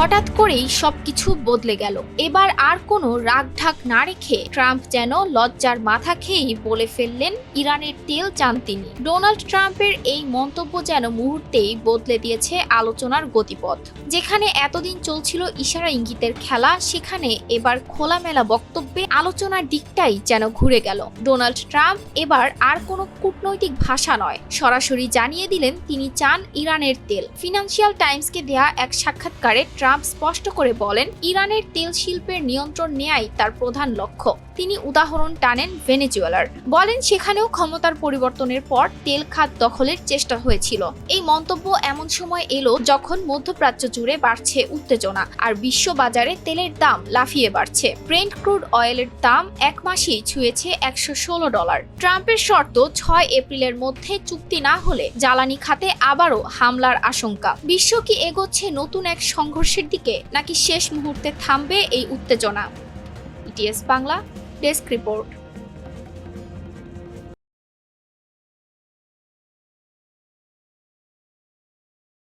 হঠাৎ করেই সবকিছু বদলে গেল। এবার আর কোনো রাগঢাক না রেখে ট্রাম্প যেন লজ্জার মাথা খেয়েই বলে ফেললেন ইরানের তেল চান তিনি। ডোনাল্ড ট্রাম্পের এই মন্তব্য যেন মুহূর্তেই বদলে দিয়েছে আলোচনার গতিপথ। যেখানে এতদিন চলছিল ইশারা ইঙ্গিতের খেলা, সেখানে এবার খোলামেলা বক্তব্যে আলোচনার দিকটাই যেন ঘুরে গেল। ডোনাল্ড ট্রাম্প এবার আর কোনো কূটনৈতিক ভাষা নয়, সরাসরি জানিয়ে দিলেন তিনি চান ইরানের তেল। ফিনান্সিয়াল টাইমসকে দেয়া এক সাক্ষাৎকারে ট্রাম্প স্পষ্ট করে বলেন, ইরানের তেল শিল্পের নিয়ন্ত্রণ নেয়াই তার প্রধান লক্ষ্য। তিনি উদাহরণ টানেন ভেনেজুয়েলার, বলেন সেখানেও ক্ষমতার পরিবর্তনের পর তেল খাত দখলের চেষ্টা হয়েছিল। এই মন্তব্য এমন সময় এলো যখন মধ্যপ্রাচ্য জুড়ে বাড়ছে উত্তেজনা, আর বিশ্ব বাজারে তেলের দাম লাফিয়ে বাড়ছে। ব্রেন্ট ক্রুড অয়েলের দাম এক মাসেই ছুঁয়েছে $116। ট্রাম্পের শর্ত 6 এপ্রিলের মধ্যে চুক্তি না হলে জ্বালানি খাতে আবারও হামলার আশঙ্কা। বিশ্ব কি এগোচ্ছে নতুন এক সংঘর্ষের দিকে, নাকি শেষ মুহূর্তে থামবে এই উত্তেজনা? ETS Bangla desk report.